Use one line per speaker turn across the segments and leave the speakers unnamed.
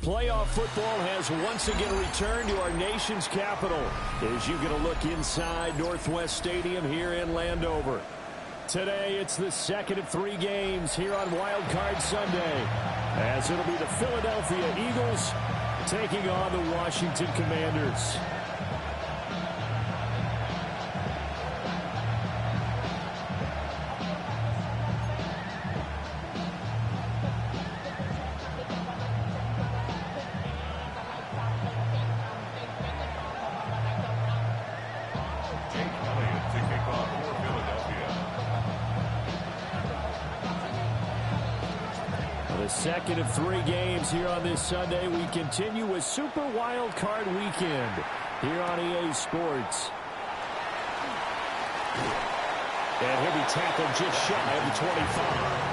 Playoff football has once again returned to our nation's capital as you get a look inside Northwest Stadium here in Landover. Today, it's the second of 3 games here on Wild Card Sunday, as it'll be the Philadelphia Eagles taking on the Washington Commanders. Second of 3 games here on this Sunday. We continue with Super Wild Card Weekend here on EA Sports. And he'll be tackled just shy of the 25.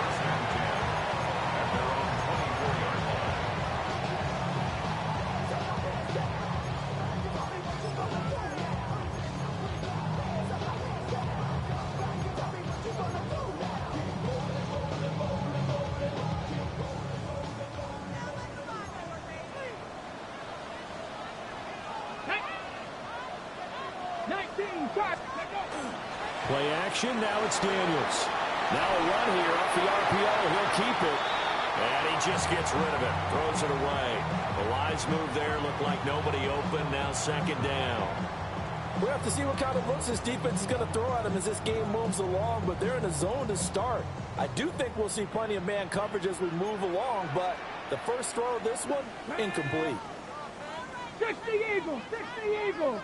Play action, now it's Daniels. Now a run here off the RPO, he'll keep it. And he just gets rid of it, throws it away. The lines move there, look like nobody open, now second down.
We'll have to see what kind of looks this defense is going to throw at him as this game moves along, but they're in a zone to start. I do think we'll see plenty of man coverage as we move along, but the first throw of this one, incomplete.
60 Eagles, 60 Eagles.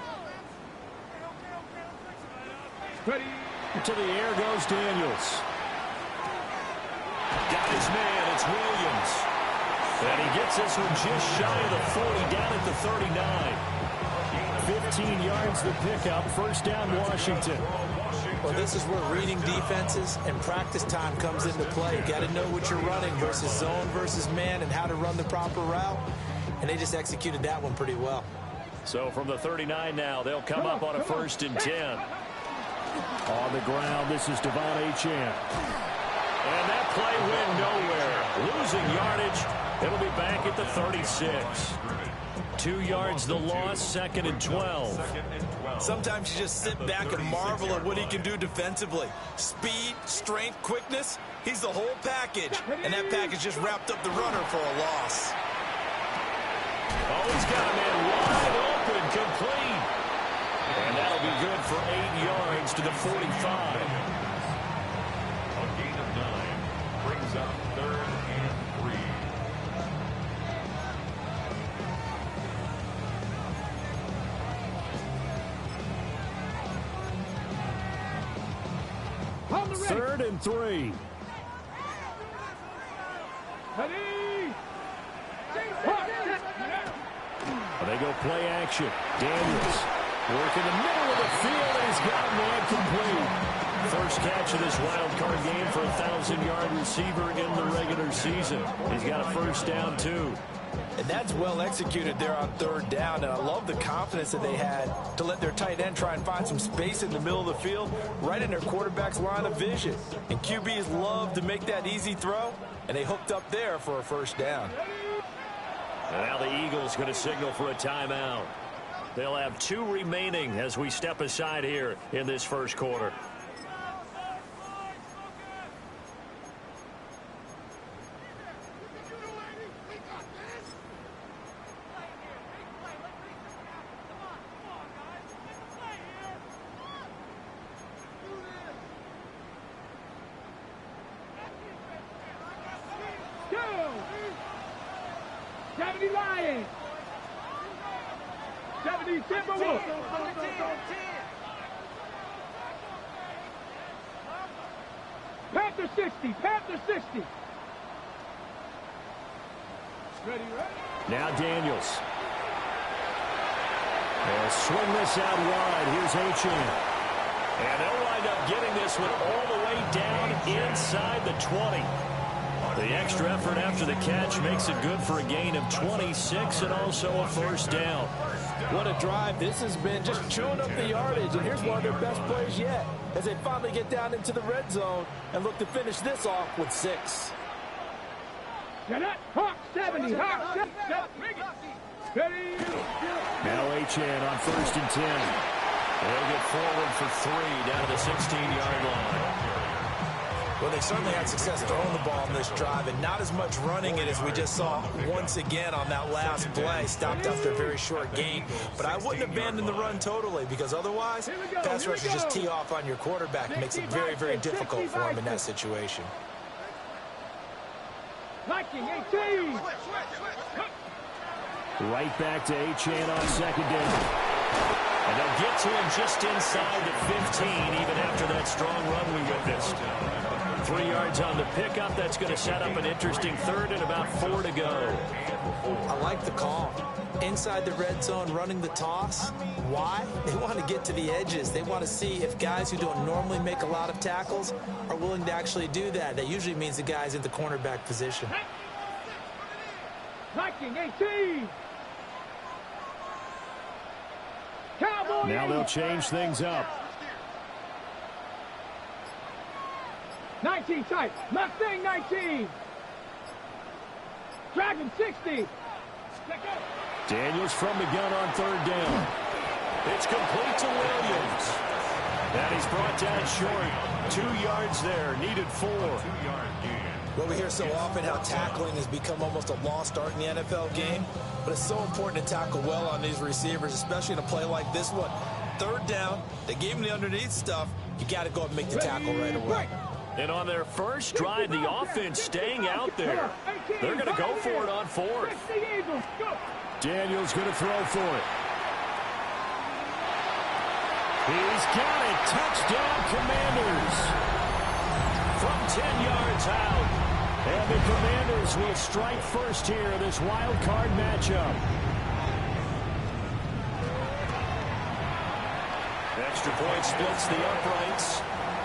Ready. To the air goes Daniels. Got his man, it's Williams. And he gets this one just shy of the 40, down at the 39. 15 yards the pickup, first down Washington.
Well, this is where reading defenses and practice time comes into play. You got to know what you're running versus zone versus man and how to run the proper route. And they just executed that one pretty well.
So from the 39 now, they'll come up on a 1st and 10. On the ground, this is Devon Achane. And that play went nowhere. Losing yardage. It'll be back at the 36. 2 yards the loss, 2nd and 12.
Sometimes you just sit back and marvel at what he can do defensively. Speed, strength, quickness. He's the whole package. And that package just wrapped up the runner for a loss.
Oh, he's got a man wide open, complete. And that'll be good for 8 yards to the 45.
A gain of 9 brings up 3rd and 3.
Third and 3. They go play action. Daniels working the middle of the field, and he's got a man complete. First catch of this wild card game for a 1,000-yard receiver in the regular season. He's got a first down, too.
And that's well executed there on 3rd down. And I love the confidence that they had to let their tight end try and find some space in the middle of the field, right in their quarterback's line of vision. And QBs love to make that easy throw, and they hooked up there for a first down.
And now the Eagles going to signal for a timeout. They'll have 2 remaining as we step aside here in this first quarter.
Lions. 70 Timberwolves. Panther 60. Panther 60. Ready.
Now Daniels. They'll swing this out wide. Here's Achane. And they'll wind up getting this one all the way down inside the 20. The extra effort after the catch makes it good for a gain of 26 and also a first down.
What a drive this has been, just chewing up the yardage. And here's one of their best plays yet as they finally get down into the red zone and look to finish this off with 6.
Get it. Hawk 70. Hawk 70. Ready.
Now Achane on 1st and 10. They'll get forward for 3 down to the 16-yard line.
Well, they certainly had success throwing the ball in this drive, and not as much running it as we just saw once again on that last play. Stopped after a very short gain. But I wouldn't abandon the run totally, because otherwise, pass rushers just tee off on your quarterback. It makes it very, very difficult for him in that situation.
Viking 18.
Right back to Achane on 2nd down. And they'll get to him just inside the 15, even after that strong run we witnessed. 3 yards on the pickup. That's going to set up an interesting 3rd and about 4 to go.
I like the call. Inside the red zone, running the toss. Why? They want to get to the edges. They want to see if guys who don't normally make a lot of tackles are willing to actually do that. That usually means the guy's in the cornerback position.
Viking 18. Cowboy
Now
80.
they'll change things up.
19 tight. Mustang 19. Dragon 60.
Daniels from the gun on 3rd down. It's complete to Williams. And he's brought down short. 2 yards there. Needed 4.
2-yard gain.
Well, we hear so often how tackling has become almost a lost art in the NFL game, but it's so important to tackle well on these receivers, especially in a play like this one. 3rd down, they gave him the underneath stuff. You got to go and make the tackle right away.
And on their first drive, the offense staying out there. They're going to go for it on 4th. Daniels going to throw for it. He's got it. Touchdown, Commanders. From 10 yards out. And the Commanders will strike first here in this wild card matchup. Extra point splits the uprights.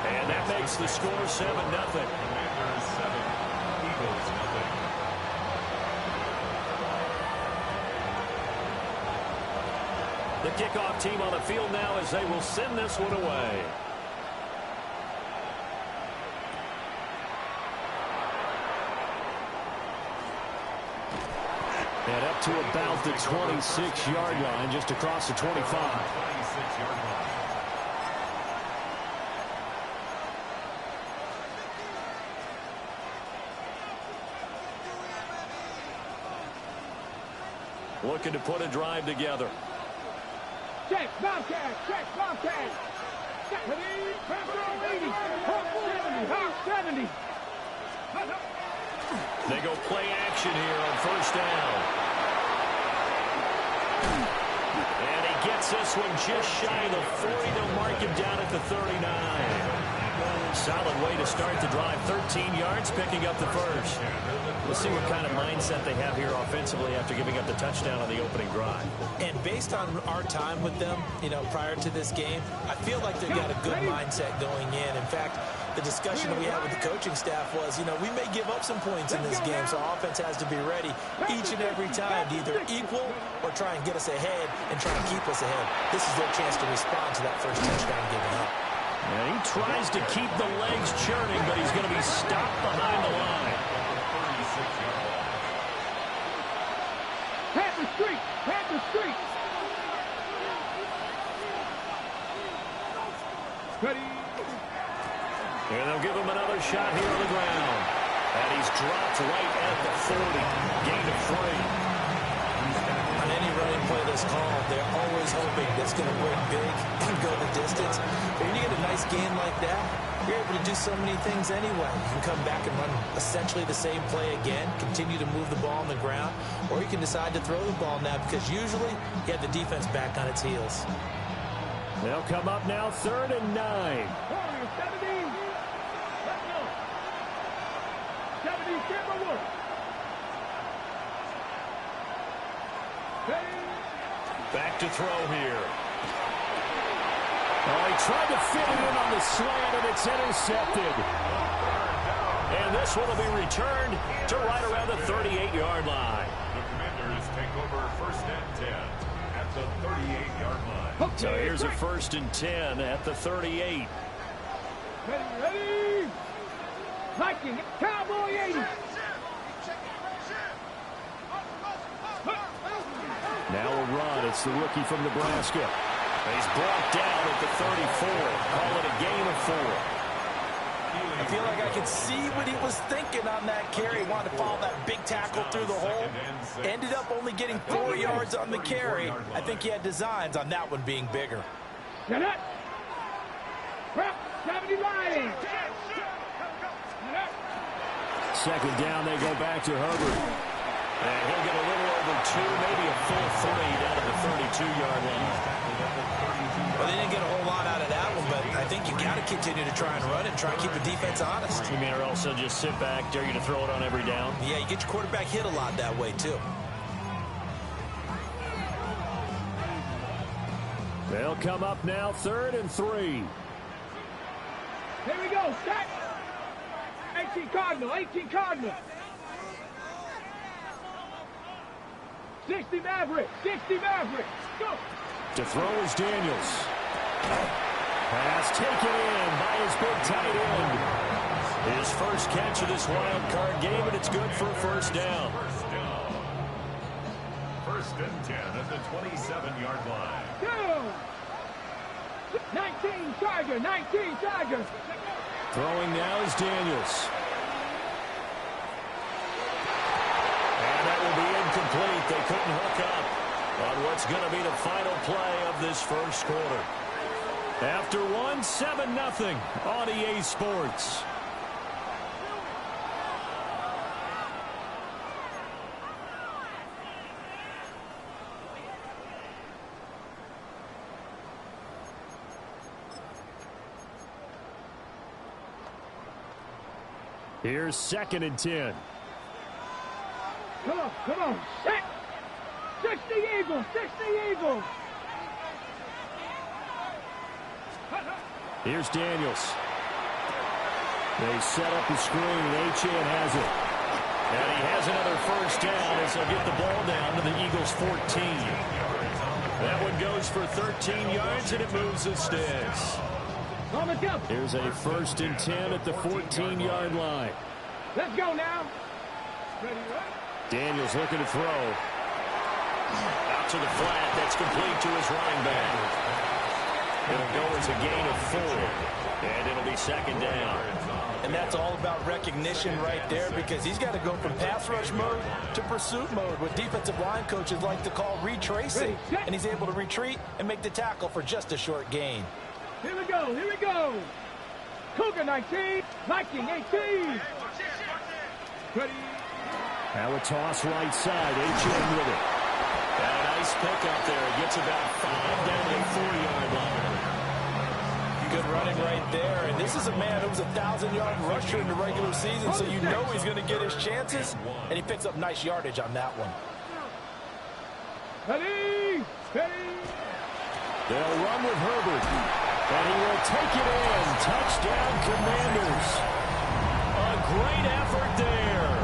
And that makes the score 7-0.
Commanders 7, Eagles 0.
The kickoff team on the field now as they will send this one away. And up to about the 26-yard line, just across the 25.
26-yard line.
Looking to put a drive together.
Check, Bobcat, check, Bobcat. Ready, Pepper 80, Hawk 70, Hawk 70.
They go play action here on 1st down. And he gets this one just shy of the 40. They'll mark him down at the 39. Solid way to start the drive. 13 yards, picking up the first. We'll see what kind of mindset they have here offensively after giving up the touchdown on the opening drive.
And based on our time with them, prior to this game, I feel like they've got a good mindset going in. In fact, the discussion that we had with the coaching staff was, we may give up some points in this game, so offense has to be ready each and every time to either equal or try and get us ahead and try and keep us ahead. This is their chance to respond to that first touchdown given up.
And he tries to keep the legs churning, but he's going to be stopped behind the line.
Panther Street, Panther Street. Ready.
And they'll give him another shot here on the ground. And he's dropped right at the 40. Gain of 3.
On any running play that's called, they're always hoping that's going to break big and go the distance. But when you get a nice gain like that, you're able to do so many things anyway. You can come back and run essentially the same play again, continue to move the ball on the ground, or you can decide to throw the ball now because usually you have the defense back on its heels.
They'll come up now 3rd and 9.
70. Let's go. 70, Timberwood.
Back to throw here. Oh, he tried to fit it in on the slant, and it's intercepted. And this one will be returned to right around the 38-yard line.
The Commanders take over 1st and 10 at the 38-yard line.
So here's a 1st and 10 at the 38.
Ready, ready. Viking, Cowboy 80.
It's the rookie from Nebraska. He's brought down at the 34. Call it a gain of 4.
I feel like I could see what he was thinking on that carry. He wanted to follow that big tackle through the hole. Ended up only getting 4 yards on the carry. I think he had designs on that one being bigger.
Get it. 70 line.
Second down, they go back to Herbert. And he'll get a little over 2, maybe a full 3 down to the 32-yard line.
Well, they didn't get a whole lot out of that one, but I think you got to continue to try and run it and try and keep the defense honest.
You mean, or also just sit back, dare you to throw it on every down?
Yeah, you get your quarterback hit a lot that way, too.
They'll come up now, 3rd and 3.
Here we go. Set. 18 Cardinal. 18 Cardinal. 60 Maverick. 60 Maverick. Go.
To throw is Daniels. Pass taken in by his big tight end. His first catch of this wild card game, and it's good for a first down.
First and 10 at the 27-yard line.
Go. 19 Charger. 19 Charger.
Throwing now is Daniels. And that will be incomplete. They couldn't hook up on what's going to be the final play of this first quarter. After one, 7-0 on EA Sports. Here's 2nd and 10.
Come on, come on. Set. 60 Eagles, 60 Eagles.
Here's Daniels. They set up the screen. Achane has it. And he has another first down as they'll get the ball down to the Eagles' 14. That one goes for 13 yards, and it moves the sticks. Here's a 1st and 10 at the 14-yard line.
Let's go now.
Daniels looking to throw. Out to the flat. That's complete to his running back. It'll go as a gain of 4. And it'll be 2nd down.
And that's all about recognition right there, because he's got to go from pass rush mode to pursuit mode, what defensive line coaches like to call retracing. And he's able to retreat and make the tackle for just a short gain.
Here we go, here we go. Cougar 19, Viking 18. Ready.
Now a toss right side. Achane with it. And a nice pickup there. It gets about 5 down to the 4-yard line.
Good running right there. And this is a man who was a 1,000-yard rusher in the regular season, so you know he's going to get his chances. And he picks up nice yardage on that one.
Ready, ready.
They'll run with Herbert. And he will take it in. Touchdown, Commanders. A great effort there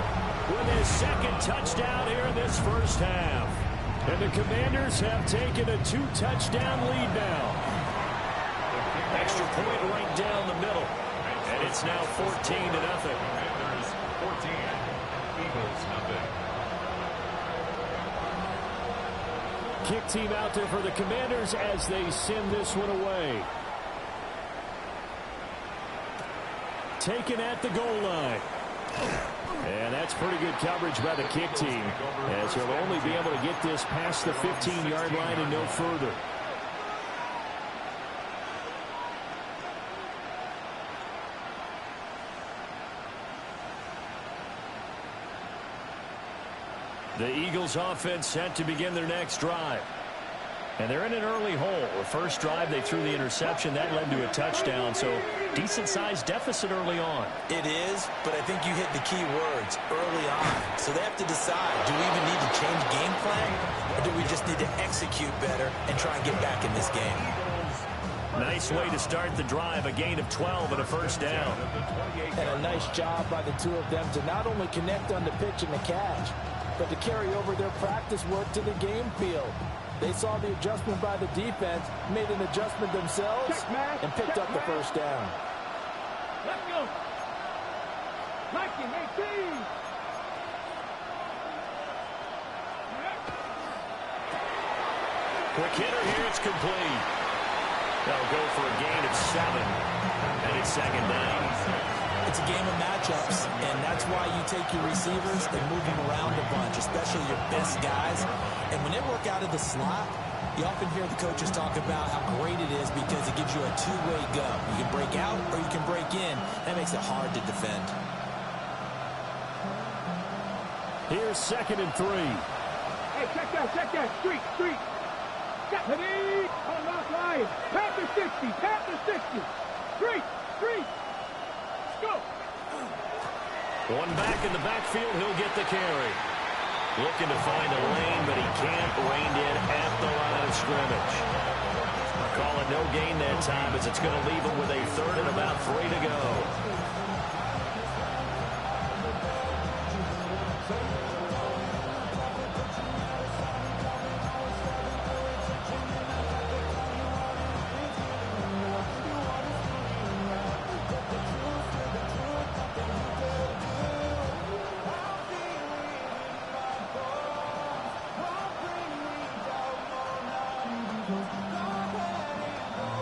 with his 2nd touchdown here in this first half. And the Commanders have taken a 2-touchdown lead now. Extra point right down the middle. And it's now 14-0.
Commanders 14, Eagles 0.
Kick team out there for the Commanders as they send this one away. Taken at the goal line. And that's pretty good coverage by the kick team, as he'll only be able to get this past the 15-yard line and no further. The Eagles offense set to begin their next drive. And they're in an early hole. The first drive, they threw the interception. That led to a touchdown, so decent-sized deficit early on.
It is, but I think you hit the key words, early on. So they have to decide, do we even need to change game plan, or do we just need to execute better and try and get back in this game?
Nice way to start the drive, a gain of 12 and a first down.
And a nice job by the two of them to not only connect on the pitch and the catch, but to carry over their practice work to the game field. They saw the adjustment by the defense, made an adjustment themselves, and picked up the first down.
Let's go. Viking 18.
Quick hitter here. It's complete. They'll go for a gain of 7. And it's second down.
It's a game of matchups, and that's why you take your receivers and move them around a bunch, especially your best guys. And when they work out of the slot, you often hear the coaches talk about how great it is because it gives you a two-way go. You can break out or you can break in. That makes it hard to defend.
Here's 2nd and 3.
Hey, check that. Street. Got the knee. Unlock line. Panther 60. Street. Go.
One back in the backfield. He'll get the carry. Looking to find a lane, but he can't. Reined in at the line of scrimmage. Call it no gain that time as it's going to leave him with a 3rd and about 3 to go.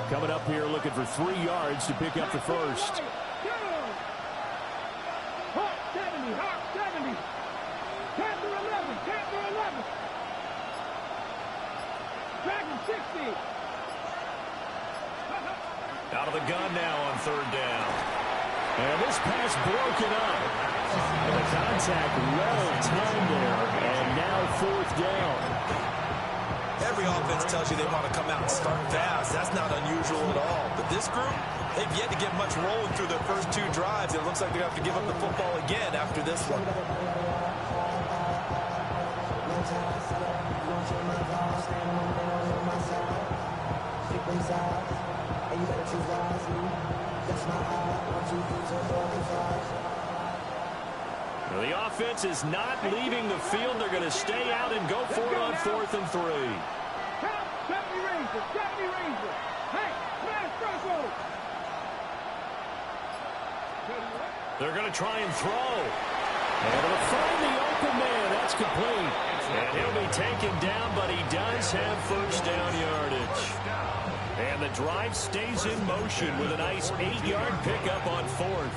Coming up here looking for 3 yards to pick up the first.
Hawk 70. Panther 11. Dragon 60.
Out of the gun now on 3rd down. And this pass broken up. And the contact well timed there. And now 4th down.
Every offense tells you they want to come out and start fast. That's not unusual at all. But this group, they've yet to get much rolling through their first 2 drives. It looks like they have to give up the football again after this one.
The offense is not leaving the field. They're going to stay out and go for it on 4th and 3.
Count 70 Rangers. Hey, smash Bronco.
They're going to try and throw. And it'll find the open man. That's complete. And he'll be taken down, but he does have 1st down yardage. And the drive stays in motion with a nice 8-yard pickup on 4th.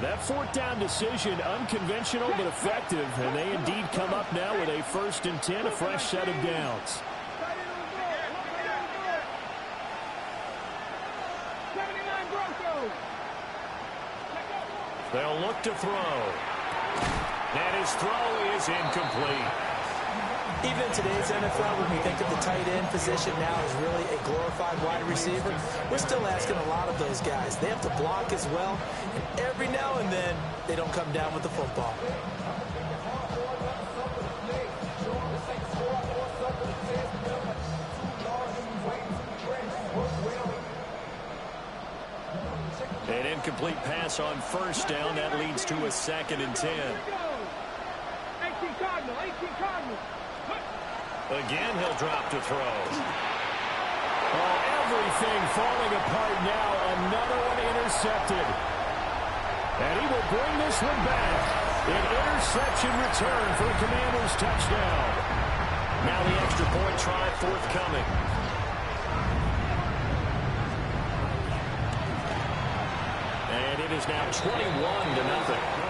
That 4th down decision, unconventional but effective, and they indeed come up now with a 1st and 10, a fresh set of downs.
79 Broncos.
They'll look to throw. And his throw is incomplete.
Even in today's NFL, when we think of the tight end position now as really a glorified wide receiver, we're still asking a lot of those guys. They have to block as well, and every now and then, they don't come down with the football.
An incomplete pass on 1st down. That leads to a 2nd and 10.
18 Cardinals.
Again, he'll drop to throw. Oh, everything falling apart now. Another one intercepted. And he will bring this one back. An interception return for the Commanders' touchdown. Now the extra point try forthcoming. And it is now 21-0.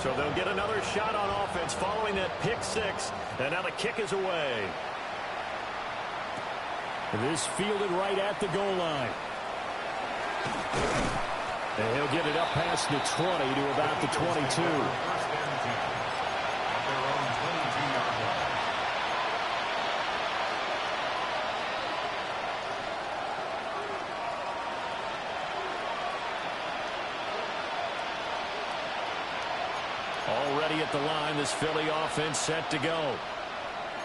So they'll get another shot on offense following that pick 6. And now the kick is away. This fielded right at the goal line. And he'll get it up past the 20 to about the 22. Already at the line, this Philly offense set to go.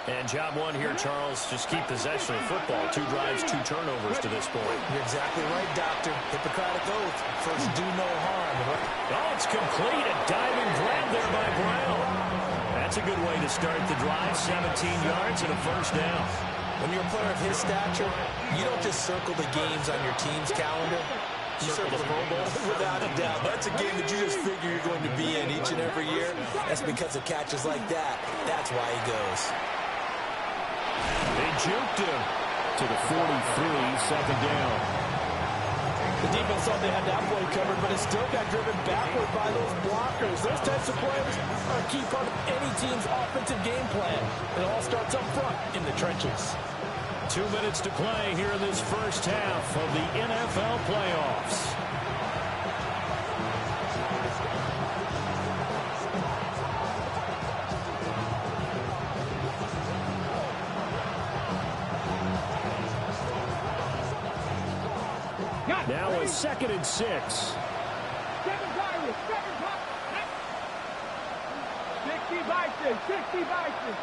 And job one here, Charles, just keep possession of football. 2 drives, 2 turnovers to this point.
You're exactly right, Doctor. Hippocratic oath. First, do no harm.
Oh, it's complete. A diving grab there by Brown. That That's a good way to start the drive. 17 yards and a first down.
When you're a player of his stature, you don't just circle the games on your team's calendar. You circle the Pro Bowl. Without a doubt. That's a game that you just figure you're going to be in each and every year. That's because of catches like that. That's why he goes.
They juked him to the 43, second down.
The defense thought they had that play covered, but it still got driven backward by those blockers. Those types of plays are a key part of any team's offensive game plan. It all starts up front in the trenches.
2 minutes to play here in this first half of the NFL playoffs. Now a 2nd and 6.
7 Pirates, 60 Vices, 60 Vices.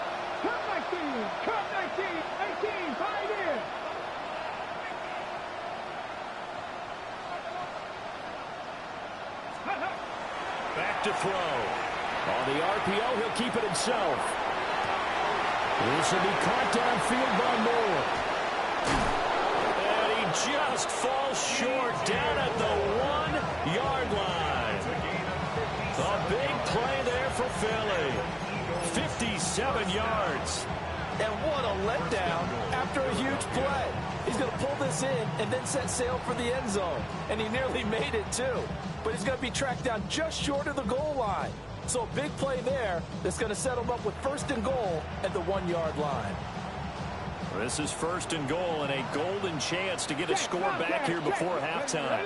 Cut 19, cut 19, 18, Pioneer.
Back to throw. On the RPO, he'll keep it himself. This will be caught downfield by Moore. And he just falls short down at the 1-yard line. A big play there for Philly. 57 yards.
And what a letdown after a huge play. He's going to pull this in and then set sail for the end zone. And he nearly made it, too. But he's going to be tracked down just short of the goal line. So a big play there that's going to set him up with 1st and goal at the 1-yard line.
This is 1st and goal and a golden chance to get a score back here before halftime.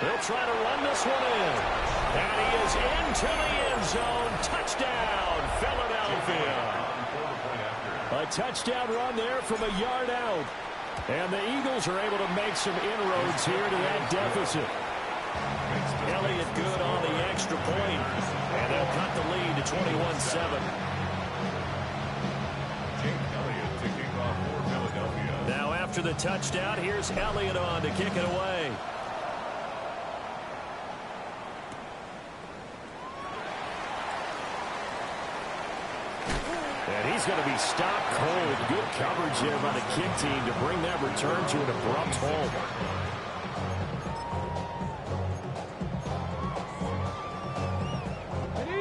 They'll try to run this one in. And he is into the end zone. Touchdown, Philadelphia. A touchdown run there from a yard out. And the Eagles are able to make some inroads here to that deficit. Elliott good on the extra point. And they'll cut the lead to 21-7. Now after the touchdown, here's Elliott on to kick it away. And he's going to be stopped cold. Good coverage there by the kick team to bring that return to an abrupt halt.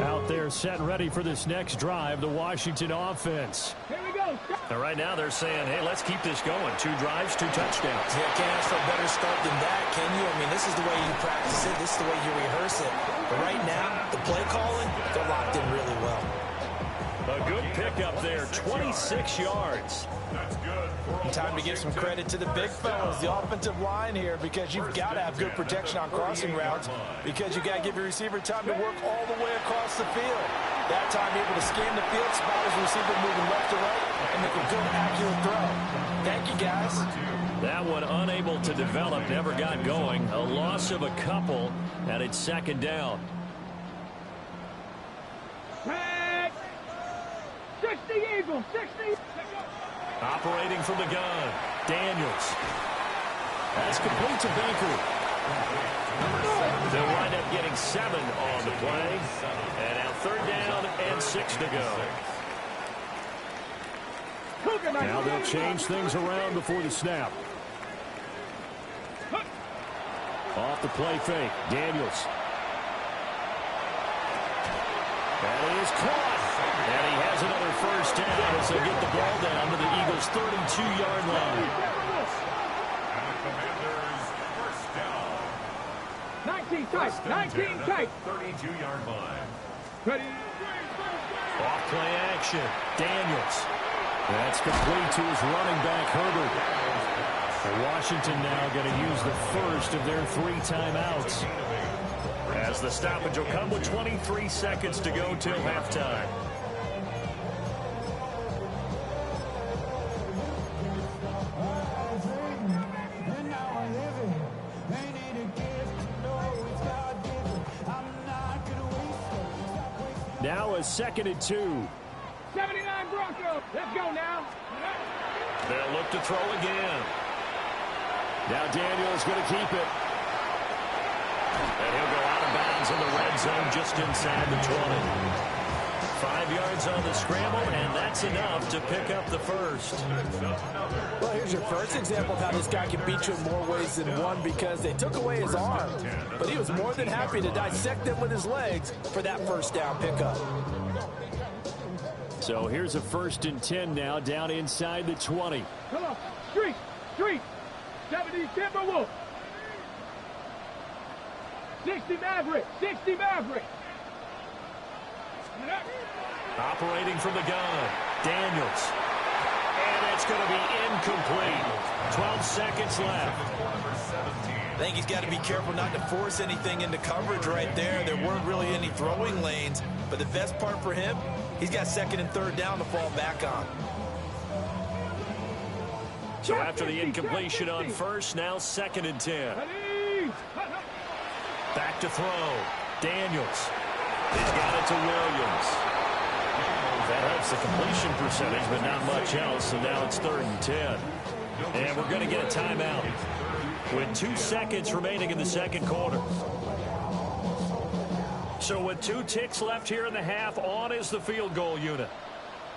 Out there set and ready for this next drive, the Washington offense.
Here we go.
And right now they're saying, hey, let's keep this going. 2 drives, 2 touchdowns.
Yeah, can't ask for a better start than that, can you? I mean, this is the way you practice it. This is the way you rehearse it. But right now, the play calling, they're locked in really well.
A good pickup there, 26 yards.
That's good.
Time to give some credit to the big fellas, the offensive line here, because you've got to have good protection on crossing routes, because you've got to give your receiver time to work all the way across the field. That time able to scan the field, spot his receiver moving left to right, and make a good, accurate throw. Thank you, guys.
That one unable to develop, never got going. A loss of a couple, and it's 2nd down.
60 Eagles, 60.
Operating from the gun, Daniels. That's complete to Baker. They'll wind up getting 7 on the play. And now 3rd down and 6 to go. Now they'll change things around before the snap. Off the play fake, Daniels. And he is caught. And he has another 1st down as they get the ball down to the Eagles' 32-yard line.
And the Commanders' 1st down.
19 tight, 19 tight.
32-yard line.
Ready.
Off play action, Daniels. That's complete to his running back, Herbert. And Washington now going to use the first of their 3 timeouts. As the stoppage will come with 23 seconds to go till halftime. Now a 2nd and 2.
79 Broncos. Let's go now.
They'll look to throw again. Now Daniels going to keep it. And he'll go out of bounds lands in the red zone just inside the 20. 5 yards on the scramble, and that's enough to pick up the first.
Well, here's your first example of how this guy can beat you in more ways than one, because they took away his arm, but he was more than happy to dissect them with his legs for that first down pickup.
So here's a 1st and 10 now, down inside the 20.
Come on, street, 70 Timberwolves. 60 Maverick, 60 Maverick.
Operating from the gun, Daniels. And it's going to be incomplete. 12 seconds left.
I think he's got to be careful not to force anything into coverage right there. There weren't really any throwing lanes, but the best part for him, he's got 2nd and 3rd down to fall back on.
So after the incompletion on 1st, now 2nd and 10. Back to throw. Daniels. He's got it to Williams. That helps the completion percentage, but not much else. So now it's 3rd and 10. And we're going to get a timeout with 2 seconds remaining in the 2nd quarter. So with 2 ticks left here in the half, on is the field goal unit.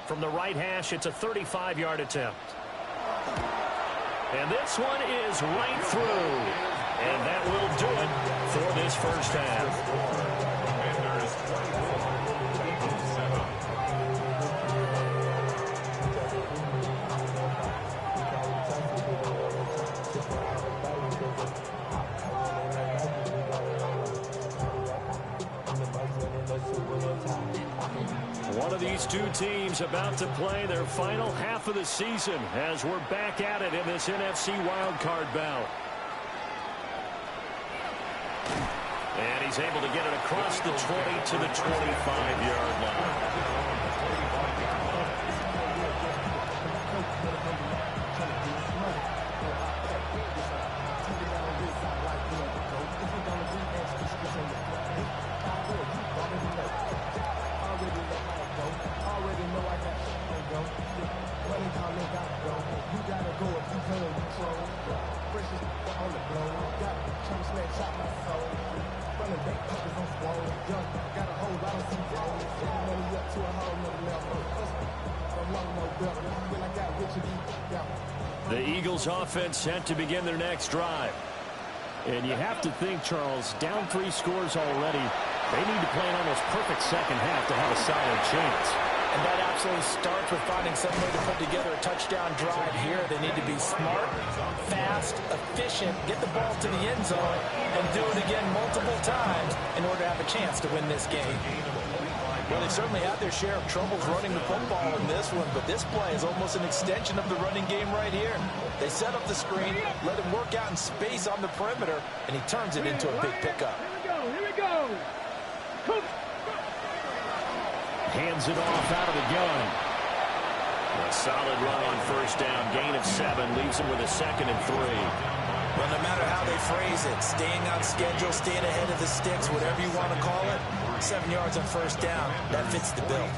From the right hash, it's a 35-yard attempt. And this one is right through. And that will do it for this first half. One of these two teams about to play their final half of the season as we're back at it in this NFC wildcard bout. And he's able to get it across the 20 to the 25-yard line. The Eagles offense set to begin their next drive. And you have to think, Charles, down 3 scores already, they need to play an almost perfect second half to have a solid chance.
And that absolutely starts with finding some way to put together a touchdown drive here. They need to be smart, fast, efficient, get the ball to the end zone, and do it again multiple times in order to have a chance to win this game. Well, they certainly had their share of troubles running the football in this one, but this play is almost an extension of the running game right here. They set up the screen, let him work out in space on the perimeter, and he turns it into a big pickup.
Here we go.
Hands it off out of the gun. A solid run on first down. Gain of 7 leaves him with a 2nd and 3.
Well, no matter how they phrase it, staying on schedule, staying ahead of the sticks, whatever you want to call it, 7 yards on first down, that fits the bill.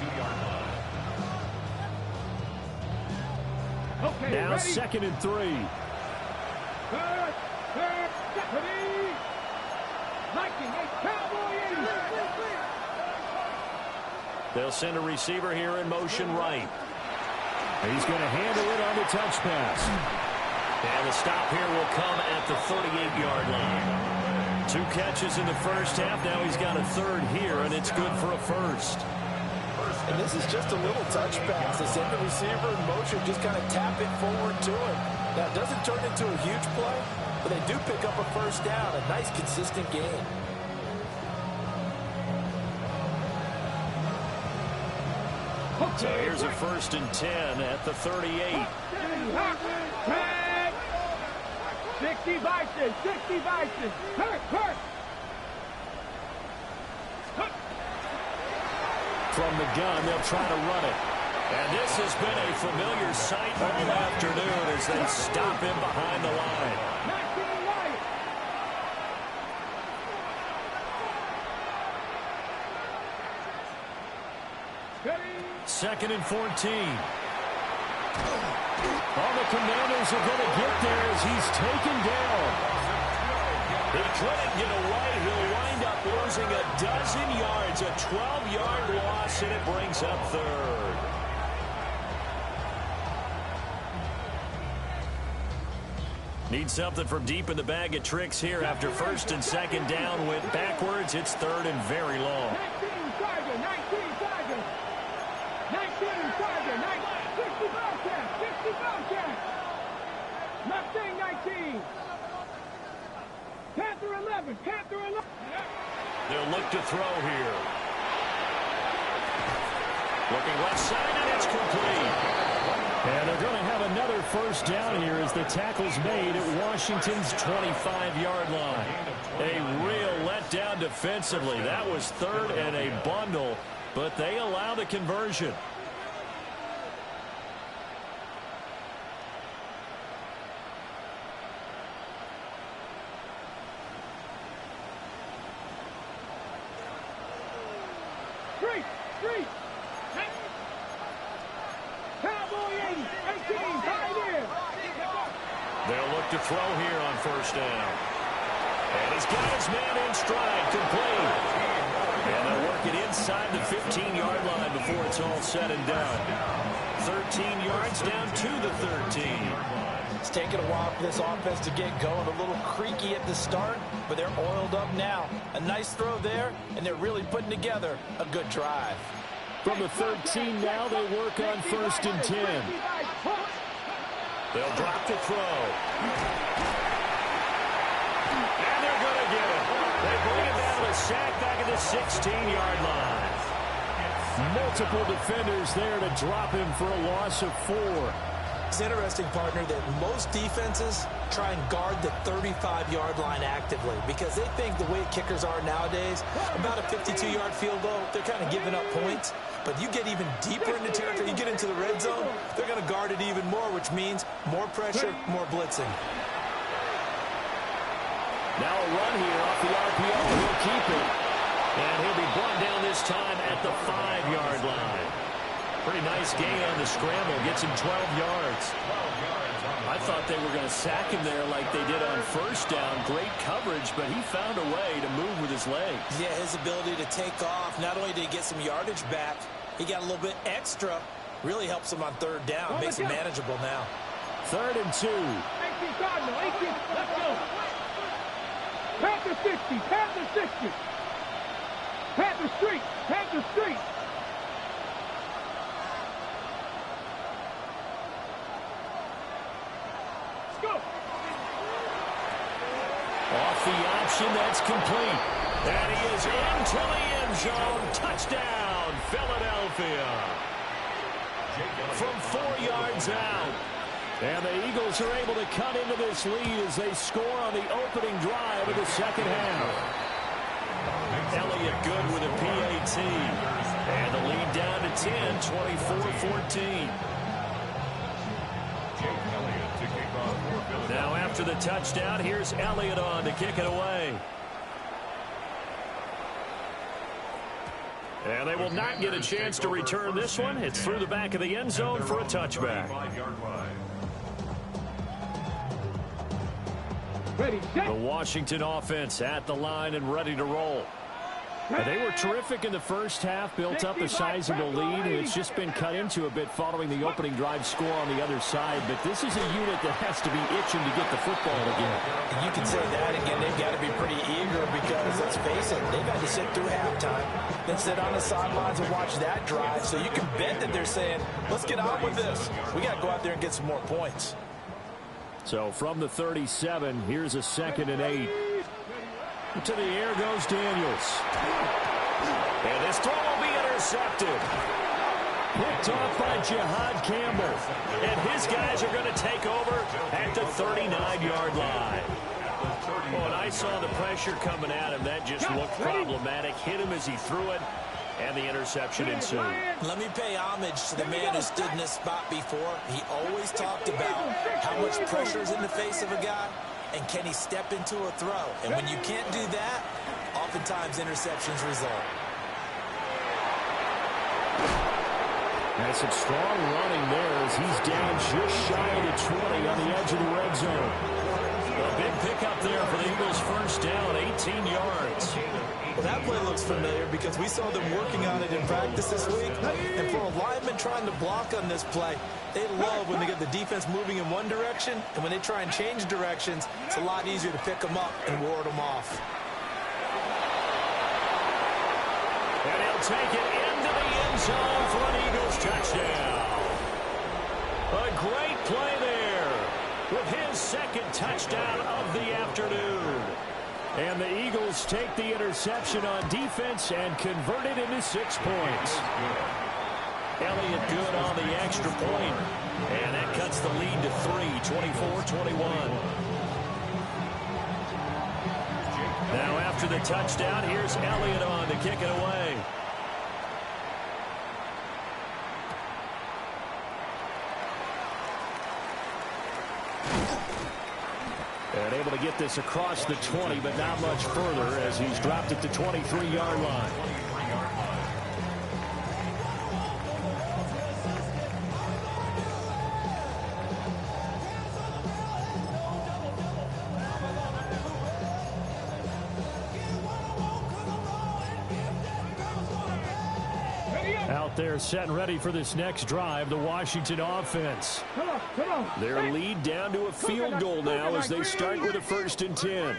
Okay,
now
ready?
2nd and 3.
Viking, Cowboy 80.
They'll send a receiver here in motion right. He's going to handle it on the touch pass. And the stop here will come at the 38-yard line. 2 catches in the first half. Now he's got a 3rd here, and it's good for a 1st.
And this is just a little touch pass. They send the receiver in motion, just kind of tap it forward to him. Now, it doesn't turn into a huge play, but they do pick up a first down. A nice, consistent game.
So here's a 1st and 10 at the 38.
60 Bison, 60 Bison. Hurt.
From the gun, they'll try to run it. And this has been a familiar sight all afternoon as they stop him behind the line. 2nd and 14. All the Commanders are going to get there as he's taken down. He couldn't get away. He'll wind up losing losing a dozen yards, a 12-yard loss, and it brings up third. Need something from deep in the bag of tricks here after first and second down went backwards. It's third and very long.
19 Tiger, 19 Tiger. 19 Tiger, 60 Bobcat, 60 Bobcat. Mustang 19. Panther 11, Panther 11.
They'll look to throw here. Looking left side, and it's complete. And they're going to have another first down here as the tackle's made at Washington's 25-yard line. A real letdown defensively. That was third and a bundle, but they allow the conversion.
Street. Cowboy 80, 18, tight end.
They'll look to throw here on first down. And he's got his man in stride, complete. And they'll work it inside the 15-yard line before it's all said and done. 13 yards down to the 13.
It's taken a while for this offense to get going. A little creaky at the start, but they're oiled up now. A nice throw there, and they're really putting together a good drive.
From the 13 now, they work on first and 10. They'll drop the throw. And they're going to get it. They bring it down to a sack back at the 16-yard line. Multiple defenders there to drop him for a loss of 4.
It's interesting, partner, that most defenses try and guard the 35-yard line actively because they think the way kickers are nowadays, about a 52-yard field goal, they're kind of giving up points. But you get even deeper into territory, you get into the red zone, they're going to guard it even more, which means more pressure, more blitzing.
Now a run here off the RPO. He'll keep it. And he'll be brought down this time at the 5-yard line. Pretty nice gain on the scramble. Gets him 12 yards. I thought they were going to sack him there like they did on first down. Great coverage, but he found a way to move with his legs.
Yeah, his ability to take off. Not only did he get some yardage back, he got a little bit extra. Really helps him on third down. Makes it manageable now.
3rd and 2.
18 Cardinal, 18. Let's go. Panther 60, Panther 60. Panther Street, Panther Street. Go.
Off the option, that's complete. And he is into the end zone. Touchdown, Philadelphia. From 4 yards out. And the Eagles are able to cut into this lead as they score on the opening drive of the second half. Elliott good with a PAT. And the lead down to 10, 24-14. Now after the touchdown, here's Elliott on to kick it away. And they will not get a chance to return this one. It's through the back of the end zone for a touchback. The Washington offense at the line and ready to roll. They were terrific in the first half, built up a sizable lead, and it's just been cut into a bit following the opening drive score on the other side. But this is a unit that has to be itching to get the football again.
You can say that again. They've got to be pretty eager because, let's face it, they've had to sit through halftime, then sit on the sidelines and watch that drive. So you can bet that they're saying, let's get on with this. We got to go out there and get some more points.
So from the 37, here's a 2nd and 8. To the air goes Daniels. And this throw will be intercepted. Picked off by Jihad Campbell. And his guys are going to take over at the 39-yard line. Oh, and I saw the pressure coming at him. That just looked problematic. Hit him as he threw it, and the interception ensued.
Let me pay homage to the man who stood in this spot before. He always talked about how much pressure is in the face of a guy. And can he step into a throw? And when you can't do that, oftentimes interceptions result.
That's some strong running there as he's down just shy of the 20 on the edge of the red zone. A big pickup there for the Eagles' first down, 18 yards.
Well, that play looks familiar because we saw them working on it in practice this week. And for a lineman trying to block on this play, they love when they get the defense moving in one direction, and when they try and change directions, it's a lot easier to pick them up and ward them off.
And he'll take it into the end zone for an Eagles touchdown. A great play there with his second touchdown of the afternoon. And the Eagles take the interception on defense and convert it into 6 points. Elliott good on the extra point. And that cuts the lead to 3, 24-21. Now after the touchdown, here's Elliott on to kick it away. And able to get this across the 20, but not much further as he's dropped it to 23-yard line. Out there set and ready for this next drive, the Washington offense.
Come on.
Their lead down to a field goal now as they start with a 1st and 10.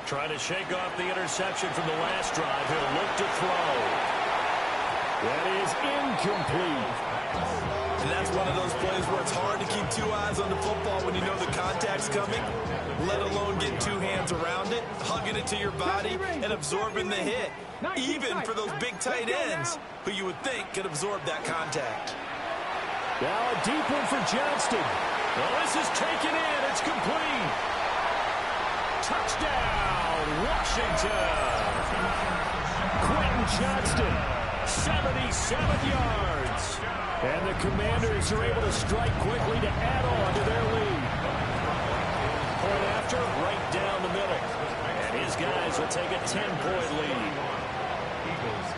Trying to shake off the interception from the last drive. He'll look to throw. That is incomplete.
And that's one of those plays where it's hard to keep 2 eyes on the football when you know the contact's coming, let alone get 2 hands around it, hugging it to your body, and absorbing the hit, even for those big tight ends who you would think could absorb that contact.
Now a deep one for Johnston. Well, this is taken in. It's complete. Touchdown, Washington. Quentin Johnston, 77 yards. And the Commanders are able to strike quickly to add on to their lead. Point after, right down the middle. And his guys will take a 10-point lead.
Eagles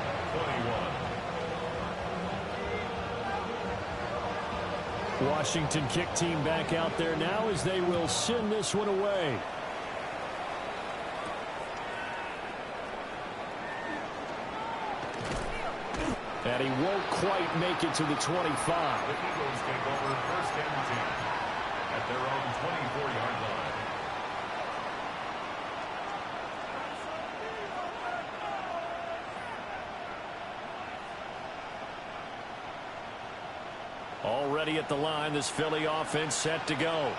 21.
Washington kick team back out there now as they will send this one away. And he won't quite make it to the 25.
The Eagles take over 1st and 10 at their own 24-yard line.
Already at the line, this Philly offense set to go.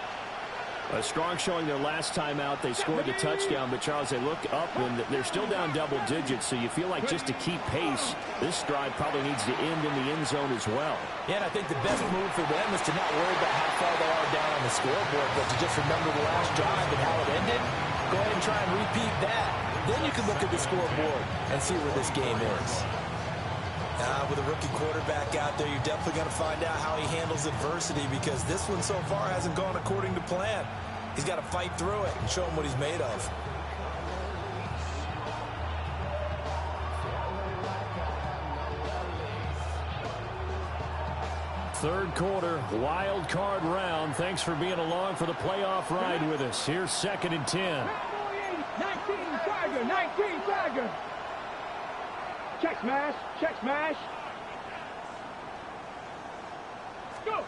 A strong showing their last time out. They scored the touchdown, but Charles, they look up and they're still down double digits, so you feel like just to keep pace, this drive probably needs to end in the end zone as well.
Yeah, and I think the best move for them is to not worry about how far they are down on the scoreboard, but to just remember the last drive and how it ended. Go ahead and try and repeat that. Then you can look at the scoreboard and see where this game is. With a rookie quarterback out there, you're definitely going to find out how he handles adversity because this one so far hasn't gone according to plan. He's got to fight through it and show him what he's made of.
Third quarter, wild card round. Thanks for being along for the playoff ride with us. Here's 2nd and 10.
19 Tiger. Check smash. Go.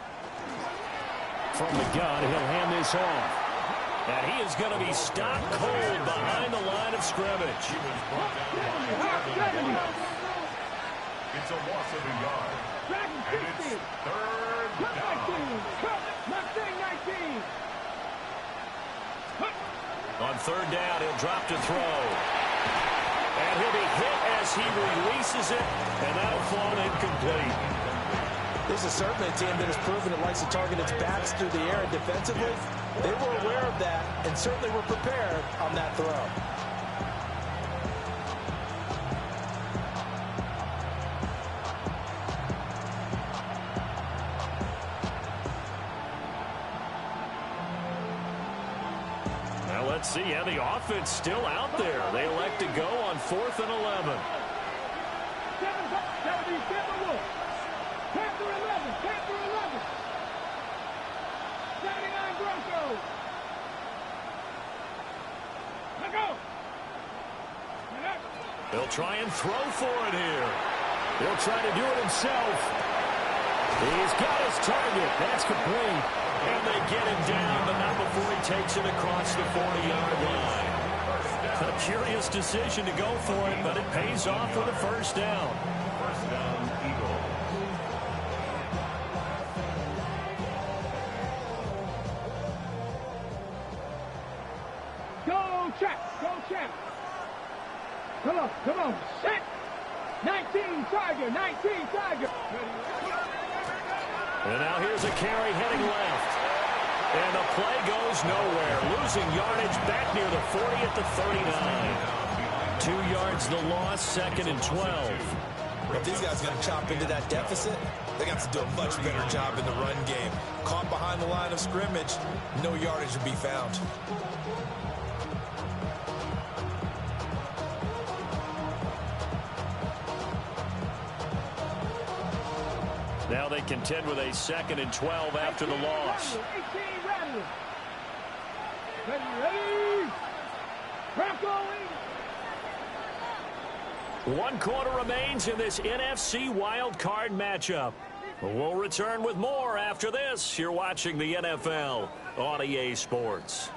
From the gun, he'll hand this off. And he is going to be stopped cold behind the line of scrimmage.
He was brought down by it's a loss of a yard. And it's 3rd down.
19.
On 3rd down, he'll drop to throw. And he'll be hit as he releases it, and that'll fall incomplete.
This is certainly a team that has proven it likes to target its backs through the air and defensively. They were aware of that and certainly were prepared on that throw.
Now let's see. Yeah, the offense still out there. They elect to go on 4th and 11.
Panther 11. 79 Broncos.
He'll try and throw for it here. He'll try to do it himself. He's got his target. That's complete. And they get him down, but not before he takes it across the 40-yard line. A curious decision to go for it, but it pays off with a first down.
First down, Eagles.
Go, Chap. Go, Chap. Come on, come on. Set. 19, Tiger. 19, Tiger.
And now here's a carry heading left. And the play goes nowhere. Losing yardage back near the 40 at the 39. 2 yards the loss, 2nd and 12.
If these guys are going to chop into that deficit, they got to do a much better job in the run game. Caught behind the line of scrimmage, no yardage to be found.
Now they contend with a 2nd and 12 after the loss.
18, Rattler. Ready. Bronco.
1 quarter remains in this NFC wild card matchup. We'll return with more after this. You're watching the NFL on EA Sports.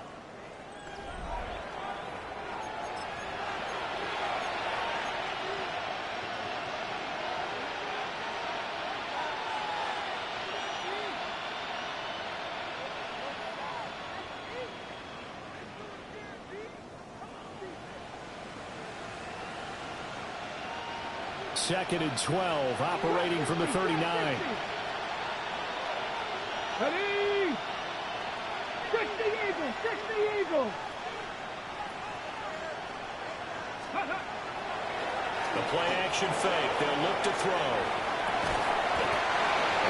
Second and 12, operating from the 39.
Ready. 60 Eagles. 60 Eagles.
The play action fake. They'll look to throw.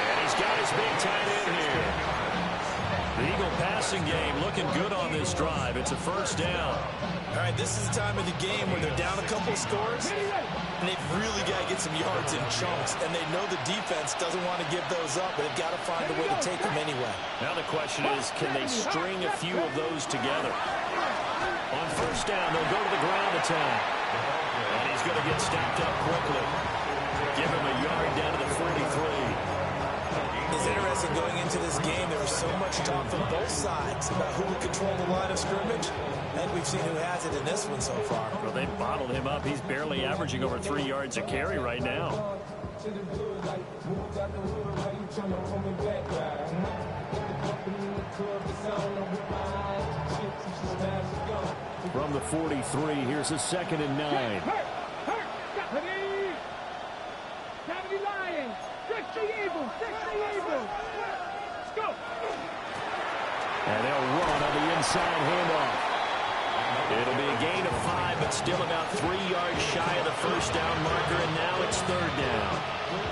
And he's got his big tight end here. The Eagle passing game looking good on this drive. It's a first down.
All right, this is the time of the game where they're down a couple of scores, and they've really got to get some yards in chunks, and they know the defense doesn't want to give those up, but they've got to find a way to take them anyway.
Now the question is, can they string a few of those together? On first down, they'll go to the ground attack. And he's going to get stopped up quickly. Give him a yard down to the 43.
It's interesting going into this game. There was so much talk from both sides about who would control the line of scrimmage. And we've seen who has it in this one so far.
Well, they bottled him up. He's barely averaging over 3 yards a carry right now. From the 43, here's a 2nd and 9.
Lions. 60 Eagles. 60 Eagles. Let's go.
And they'll run on the inside handoff. It'll be a gain of 5, but still about 3 yards shy of the first down marker, and now it's 3rd down.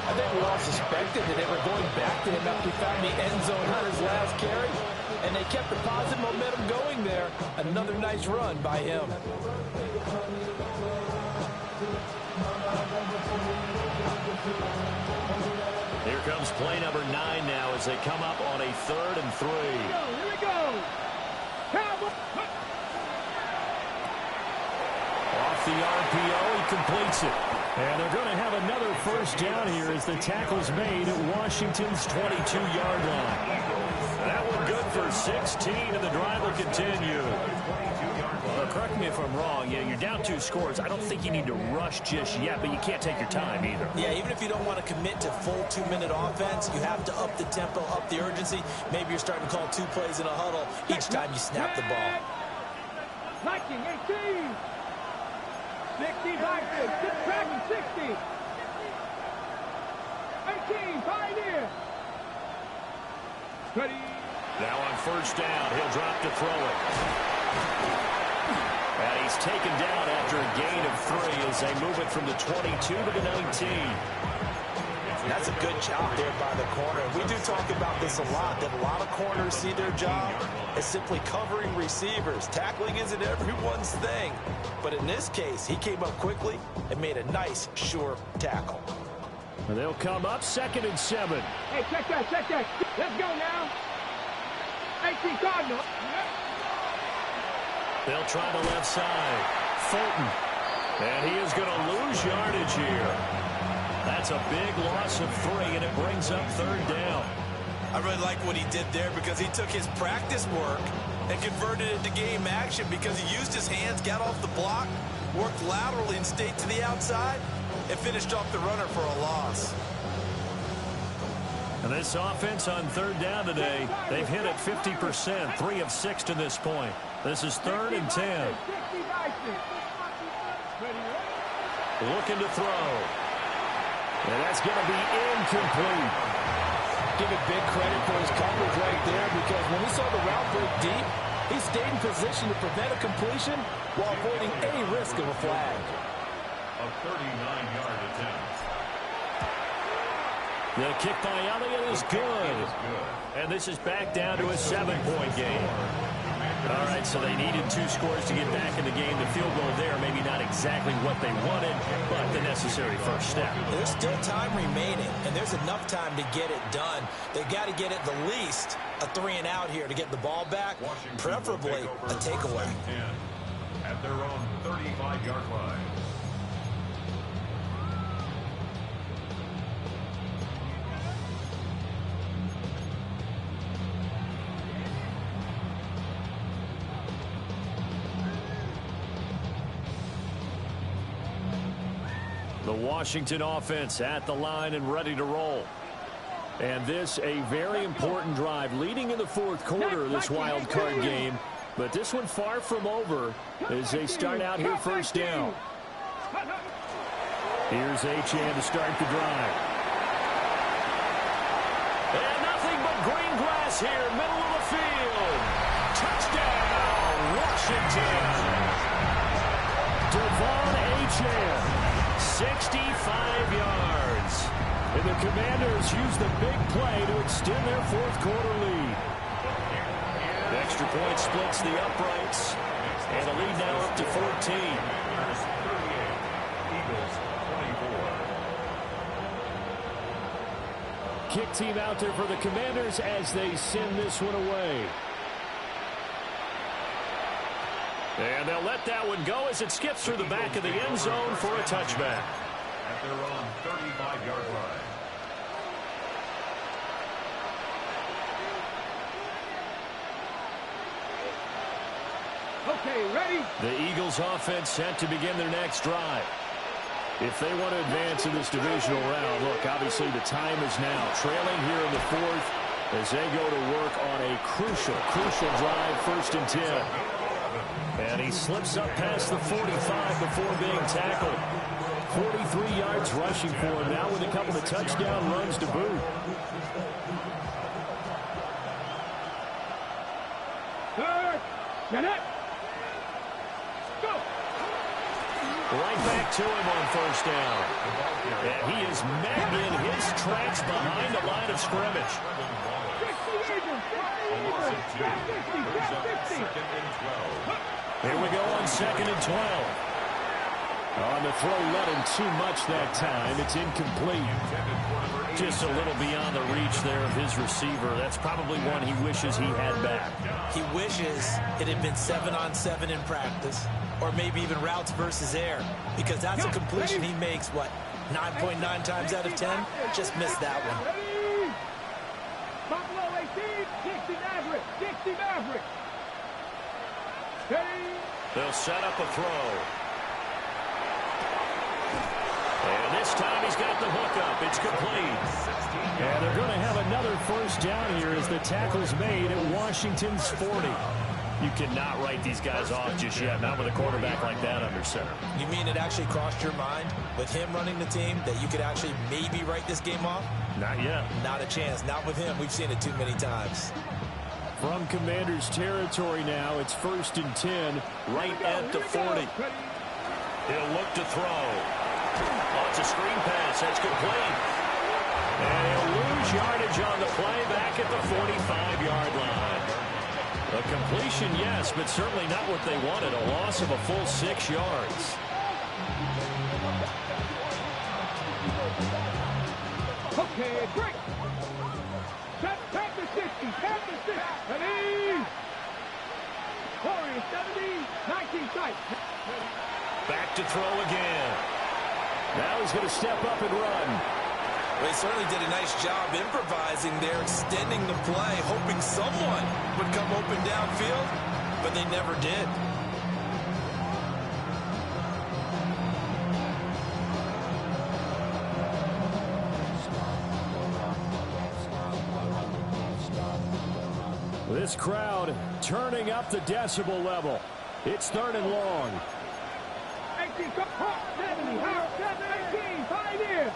I think we all suspected that they were going back to him after he found the end zone on his last carry, and they kept the positive momentum going there. Another nice run by him.
Here comes play number 9 now as they come up on a 3rd and 3.
Here we go.
Off the RPO, he completes it. And they're going to have another first down here as the tackle's made at Washington's 22-yard line. That one good for 16, and the drive will continue. Well, correct me if I'm wrong. Yeah, you're down 2 scores. I don't think you need to rush just yet, but you can't take your time either.
Yeah, even if you don't want to commit to full 2-minute offense, you have to up the tempo, up the urgency. Maybe you're starting to call 2 plays in a huddle each time you snap the ball.
Liking 18. 60 Vikings. Dragon 60. 18 Pioneer. Ready.
Now on first down, he'll drop to throw it. And he's taken down after a gain of 3 as they move it from the 22 to the 19.
That's a good job there by the corner. We do talk about this a lot, that a lot of corners see their job as simply covering receivers. Tackling isn't everyone's thing. But in this case, he came up quickly and made a nice, sure tackle.
And they'll come up 2nd and 7.
Hey, check that, check that. Let's go now. 18 Cardinal.
They'll try the left side. Fulton. And he is going to lose yardage here. That's a big loss of 3, and it brings up 3rd down.
I really like what he did there because he took his practice work and converted it to game action because he used his hands, got off the block, worked laterally and stayed to the outside, and finished off the runner for a loss.
And this offense on 3rd down today, they've hit it 50%, 3 of 6 to this point. This is 3rd and 10. Looking to throw. And that's going to be incomplete.
Give it big credit for his coverage right there because when he saw the route break deep, he stayed in position to prevent a completion while avoiding any risk of a flag.
A 39-yard attempt.
The kick by Elliott is good. And this is back down to a 7-point game. All right, so they needed 2 scores to get back in the game. The field goal there, maybe not exactly what they wanted, but the necessary first step.
There's still time remaining, and there's enough time to get it done. They've got to get it the least a 3-and-out here to get the ball back, preferably a takeaway.
At their own 35-yard line.
The Washington offense at the line and ready to roll. And this a very important drive leading in the 4th quarter of this wild card game. But this one far from over as they start out here 1st down. Here's Achane to start the drive. And nothing but green grass here, middle of the field. Touchdown, Washington. Devon Achane. 65 yards. And the Commanders use the big play to extend their 4th quarter lead. The extra point splits the uprights. And the lead now up to 14.
Eagles 24.
Kick team out there for the Commanders as they send this one away. And they'll let that one go as it skips through the back of the end zone for a touchback.
At their own 35-yard line.
Okay, ready?
The Eagles offense set to begin their next drive. If they want to advance in this divisional round, look, obviously the time is now. Trailing here in the 4th as they go to work on a crucial drive, 1st and 10. And he slips up past the 45 before being tackled. 43 yards rushing for him now with a couple of touchdown runs to boot.
Third. Get it. Go.
Right back to him on 1st down. And he is met in his tracks behind the line of scrimmage.
60
Here we go on 2nd and 12. On the throw, let him too much that time. It's incomplete. Just a little beyond the reach there of his receiver. That's probably one he wishes he had back.
He wishes it had been 7-on-7 in practice, or maybe even routes versus air, because that's a completion he makes, what, 9.9 times out of 10? Just missed that one.
Buffalo 18, 60 Maverick, 60 Maverick.
They'll set up a throw. And this time he's got the hook up. It's complete. And they're going to have another 1st down here as the tackle's made at Washington's 40. You cannot write these guys off just yet, not with a quarterback like that under center.
You mean it actually crossed your mind with him running the team that you could actually maybe write this game off?
Not yet.
Not a chance. Not with him. We've seen it too many times.
From Commanders territory now, it's 1st and 10, right at the 40. He'll look to throw. Oh, it's a screen pass. That's complete. And he'll lose yardage on the play back at the 45-yard line. A completion, yes, but certainly not what they wanted. A loss of a full 6 yards.
Okay, break. Tap the 60, tap the 60. Ready? Warriors 70, 19 tight.
Back to throw again. Now he's going to step up and run.
They certainly did a nice job improvising there, extending the play, hoping someone would come open downfield, but they never did.
This crowd turning up the decibel level. It's 3rd and long.
18, 70, 18, Pioneer.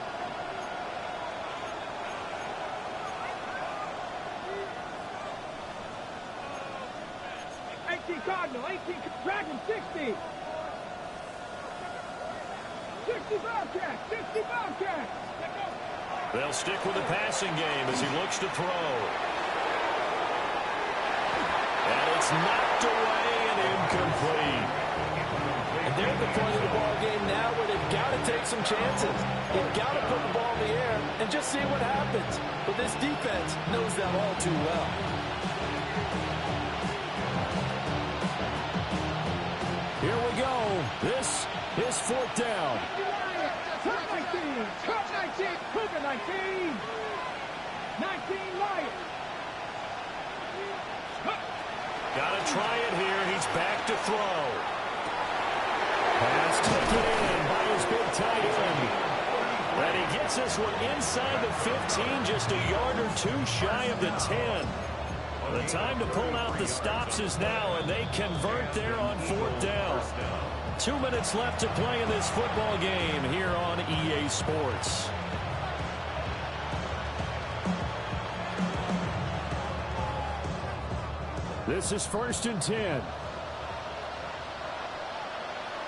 Cardinal, 18, Dragon, 60. 60 Bobcat, 60 Bobcat.
They'll stick with the passing game as he looks to throw. And it's knocked away and incomplete.
And they're at the point of the ball game now where they've got to take some chances. They've got to put the ball in the air and just see what happens. But this defense knows that all too well.
Here we go. This is 4th down.
Cup 19, Cup 19, Cougar 19. 19 Lions.
Got to try it here. He's back to throw. Pass taken in by his big tight end. And he gets this one inside the 15, just a yard or two shy of the 10. The time to pull out the stops is now, and they convert there on 4th down. 2 minutes left to play in this football game here on EA Sports. This is 1st and 10.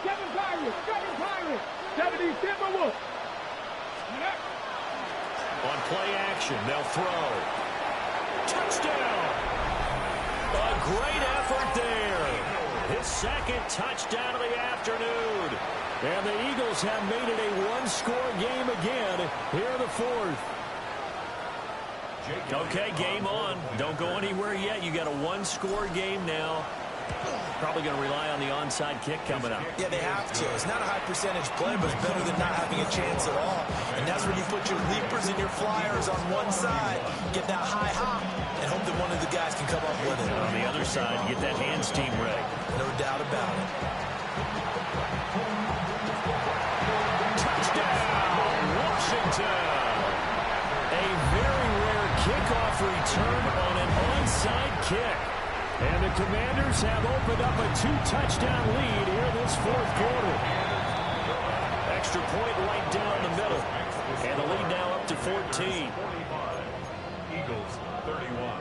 Kevin Pirates, 70 Timberwolves.
On play action, they'll throw. Touchdown! A great effort there. His 2nd touchdown of the afternoon. And the Eagles have made it a one-score game again here in the 4th. Okay, game on. Don't go anywhere yet. You got a one-score game now. Probably going to rely on the onside kick coming up.
Yeah, they have to. It's not a high percentage play, but it's better than not having a chance at all. And that's when you put your leapers and your flyers on one side, get that high hop, and hope that one of the guys can come up with it.
On the other side, get that hands team ready.
No doubt about it.
Touchdown, Washington! A very rare kickoff return on an onside kick. And the Commanders have opened up a 2-touchdown lead here this 4th quarter. Extra point right down the middle. And the lead now up to 14.
Eagles 31.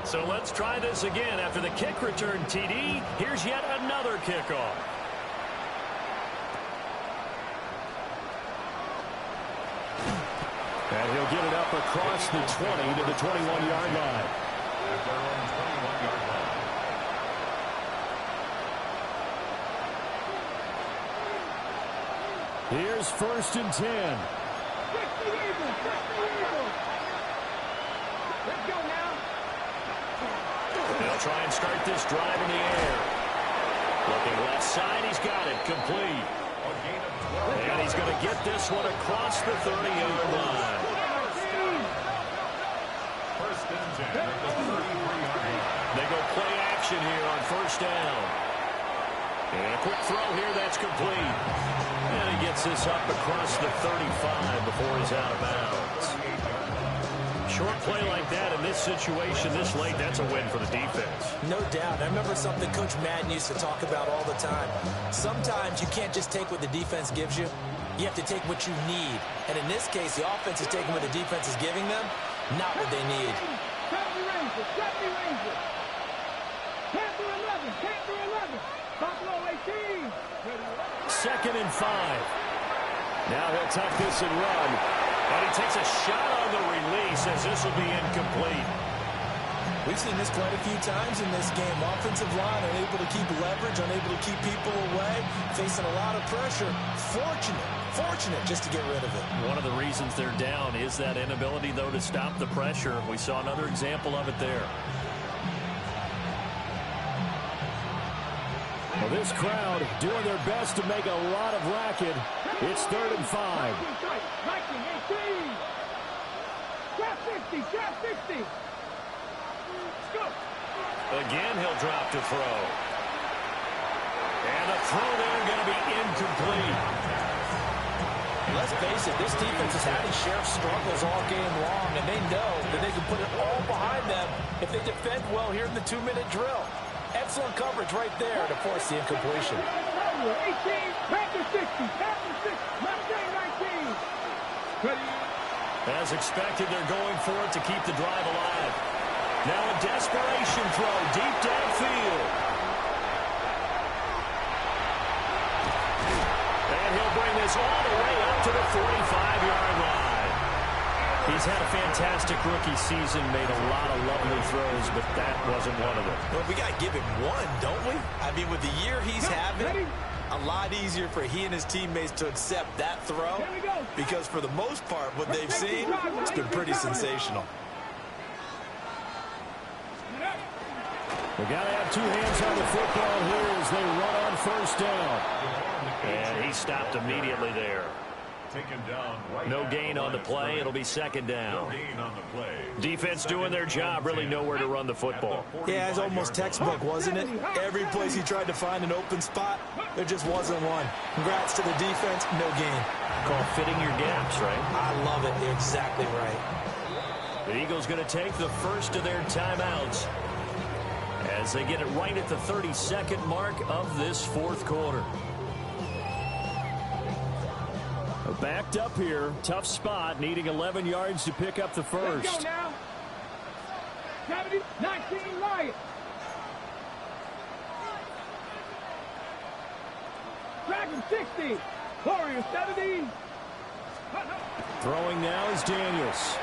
So let's try this again. After the kick return, TD, here's yet another kickoff. And he'll get it up across the 20 to the 21-yard line.
At their own 21-yard line.
Here's 1st and 10.
60 Eagles, 60 Eagles. Let's go now.
They'll try and start this drive in the air. Looking left side, he's got it, complete. And he's going to get this one across the 30-yard line.
First and 10 at the 33-yard line.
They go play action here on 1st down. And a quick throw here, that's complete. And he gets this up across the 35 before he's out of bounds. Short play like that in this situation this late, that's a win for the defense.
No doubt. I remember something Coach Madden used to talk about all the time. Sometimes you can't just take what the defense gives you. You have to take what you need. And in this case, the offense is taking what the defense is giving them, not what they need.
70 Rangers, 70 Rangers. Panther 11, Panther 11. Buffalo 18.
2nd and 5. Now he'll tuck this and run. And he takes a shot on the release as this will be incomplete.
We've seen this quite a few times in this game. Offensive line unable to keep leverage, unable to keep people away, facing a lot of pressure. Fortunate just to get rid of it.
One of the reasons they're down is that inability, though, to stop the pressure. We saw another example of it there. This crowd doing their best to make a lot of racket. It's 3rd and 5.
19, 18. Trap 60, trap 60. Let's go.
Again, he'll drop to throw. And the throw there going to be incomplete.
Let's face it, this defense has had its share of struggles all game long, and they know that they can put it all behind them if they defend well here in the 2-minute drill. Excellent coverage right there to force the incompletion.
18, Panther 60, Panther 6, Mustang 19.
As expected, they're going for it to keep the drive alive. Now a desperation throw deep downfield. And he'll bring this all the way up to the 45-yard line. He's had a fantastic rookie season, made a lot of lovely throws, but that wasn't one of them.
Well, we got to give him one, don't we? I mean, with the year he's having, a lot easier for he and his teammates to accept that throw, because for the most part, what they've seen, it's been pretty sensational.
They got to have two hands on the football here as they run on 1st down. And he stopped immediately there. No gain on the play. It'll be 2nd down. Defense doing their job. Really nowhere to run the football.
Yeah, it's almost textbook, wasn't it? Every place he tried to find an open spot, there just wasn't one. Congrats to the defense. No gain.
Call fitting your gaps, right?
I love it. You're exactly right.
The Eagles going to take the first of their timeouts as they get it right at the 32nd mark of this 4th quarter. Backed up here, tough spot, needing 11 yards to pick up the first.
Let's go now. 70, 19 Lions. Dragon 60. Warrior 70.
Throwing now is Daniels.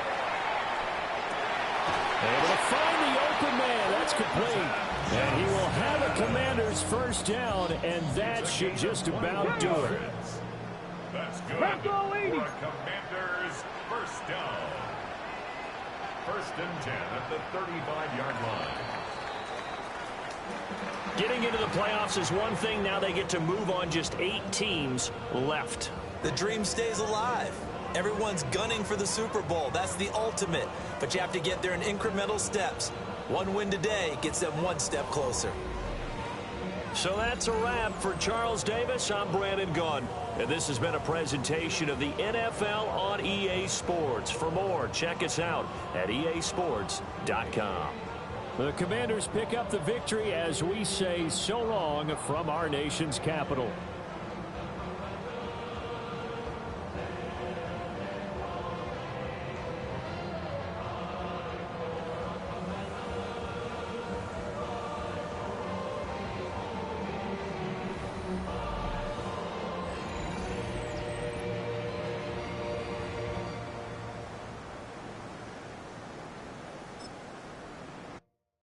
Able to find the open man. That's complete. And he will have a Commander's 1st down, and that should just about do it.
That's good for a Commander's 1st down. 1st and 10 at the 35-yard line.
Getting into the playoffs is one thing. Now they get to move on. Just 8 teams left.
The dream stays alive. Everyone's gunning for the Super Bowl. That's the ultimate. But you have to get there in incremental steps. One win today gets them one step closer.
So that's a wrap for Charles Davis. I'm Brandon Gaudin. And this has been a presentation of the NFL on EA Sports. For more, check us out at easports.com. The Commanders pick up the victory as we say so long from our nation's capital.